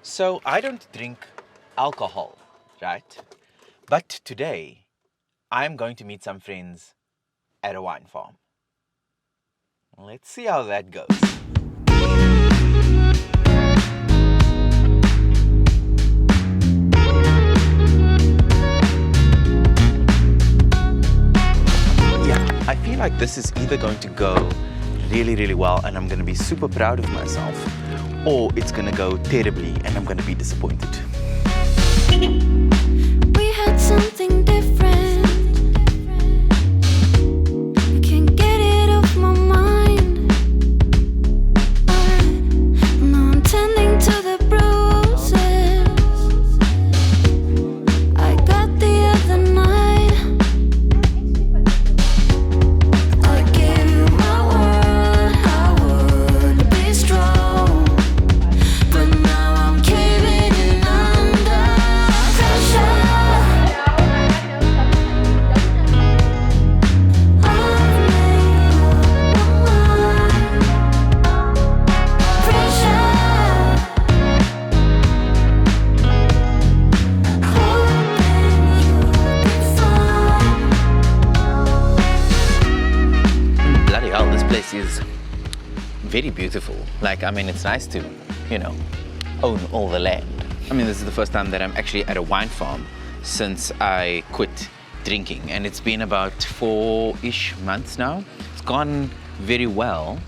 So I don't drink alcohol, right? But today I'm going to meet some friends at a wine farm. Let's see how that goes. Yeah, I feel like this is either going to go really well and I'm going to be super proud of myself, or it's going to go terribly and I'm going to be disappointed. We had something different. I can't get it off my mind. Now I'm tending to the bruises I got the other night. I gave you my word, I would be strong, but now I'm caving in under pressure. Bloody hell, this place is very beautiful. It's nice to, own all the land. This is the first time that I'm actually at a wine farm since I quit drinking, and it's been about 4-ish months now. It's gone very well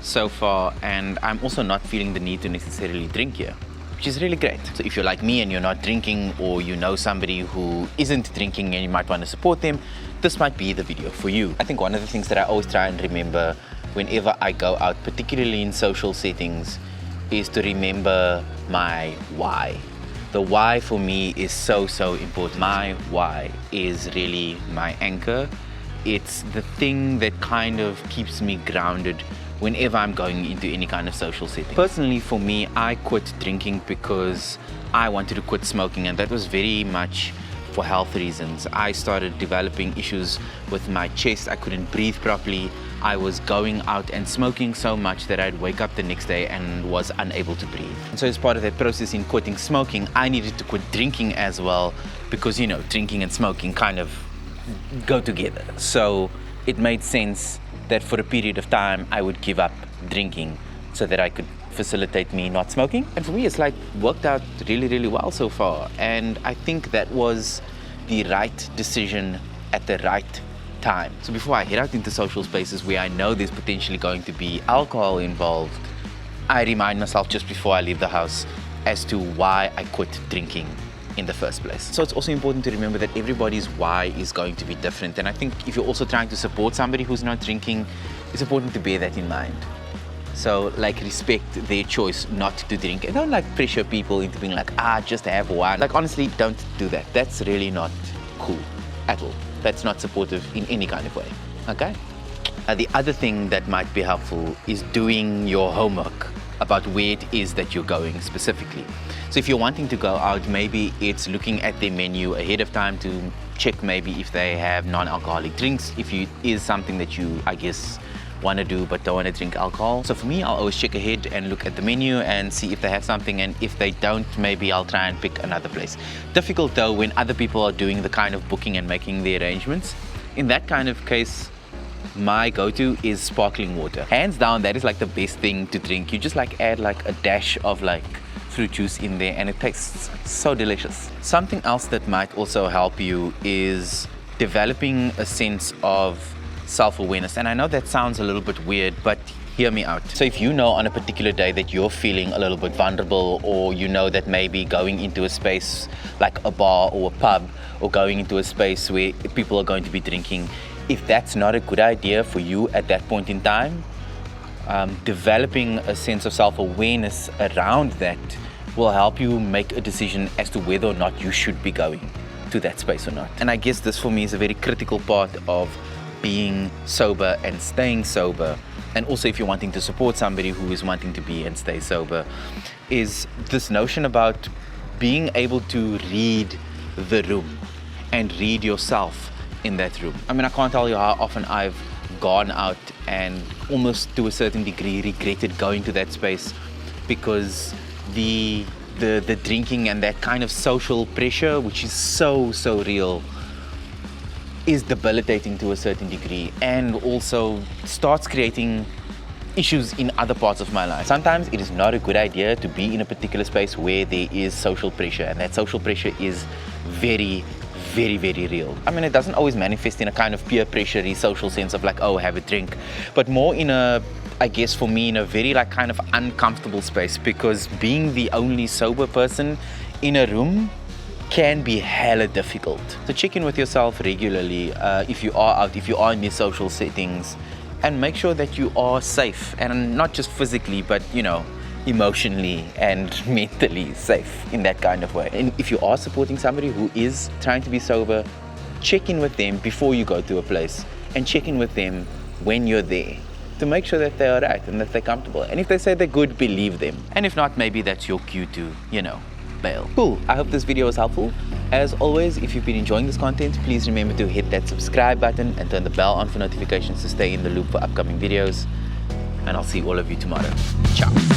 so far, and I'm also not feeling the need to necessarily drink here, which is really great. So if you're like me and you're not drinking, or you know somebody who isn't drinking and you might want to support them, this might be the video for you. I think one of the things that I always try and remember whenever I go out, particularly in social settings, is to remember my why. The why for me is so important. My why is really my anchor. It's the thing that kind of keeps me grounded whenever I'm going into any kind of social setting. Personally, for me, I quit drinking because I wanted to quit smoking, and that was very much for health reasons. I started developing issues with my chest. I couldn't breathe properly. I was going out and smoking so much that I'd wake up the next day and was unable to breathe. And so as part of that process in quitting smoking, I needed to quit drinking as well, because drinking and smoking kind of go together. So it made sense that for a period of time I would give up drinking so that I could facilitate me not smoking. And for me, it's worked out really well so far. And I think that was the right decision at the right time. So before I head out into social spaces where I know there's potentially going to be alcohol involved, I remind myself just before I leave the house as to why I quit drinking in the first place. So it's also important to remember that everybody's why is going to be different. And I think if you're also trying to support somebody who's not drinking, it's important to bear that in mind. So respect their choice not to drink, and don't pressure people into being just have one. Honestly, don't do that. That's really not cool at all. That's not supportive in any kind of way, okay? The other thing that might be helpful is doing your homework about where it is that you're going specifically. So if you're wanting to go out, maybe it's looking at their menu ahead of time to check maybe if they have non-alcoholic drinks, if it is something that you, want to do but don't want to drink alcohol. So for me, I'll always check ahead and look at the menu and see if they have something, and if they don't, maybe I'll try and pick another place. Difficult though when other people are doing the kind of booking and making the arrangements. In that kind of case, my go-to is sparkling water. Hands down, that is the best thing to drink. You just add a dash of fruit juice in there and it tastes so delicious. Something else that might also help you is developing a sense of self-awareness. And I know that sounds a little bit weird, but hear me out. So if you know on a particular day that you're feeling a little bit vulnerable, or you know that maybe going into a space like a bar or a pub, or going into a space where people are going to be drinking, if that's not a good idea for you at that point in time, developing a sense of self-awareness around that will help you make a decision as to whether or not you should be going to that space or not. And I guess this for me is a very critical part of being sober and staying sober, and also if you're wanting to support somebody who is wanting to be and stay sober, is this notion about being able to read the room and read yourself in that room. I can't tell you how often I've gone out and almost to a certain degree regretted going to that space, because the the drinking and that kind of social pressure, which is so real, is debilitating to a certain degree, and also starts creating issues in other parts of my life. Sometimes it is not a good idea to be in a particular space where there is social pressure, and that social pressure is very real. I mean, it doesn't always manifest in a kind of peer pressure-y social sense of like, oh, have a drink, but more in a, I guess for me, in a very like kind of uncomfortable space, because being the only sober person in a room can be hella difficult. So check in with yourself regularly if you are out, if you are in these social settings, and make sure that you are safe, and not just physically, but you know, emotionally and mentally safe in that kind of way. And if you are supporting somebody who is trying to be sober, check in with them before you go to a place, and check in with them when you're there to make sure that they're alright and that they're comfortable. And if they say they're good, believe them. And if not, maybe that's your cue to, you know, bail. Cool, I hope this video was helpful. As always, if you've been enjoying this content, please remember to hit that subscribe button and turn the bell on for notifications to stay in the loop for upcoming videos. And I'll see all of you tomorrow. Ciao.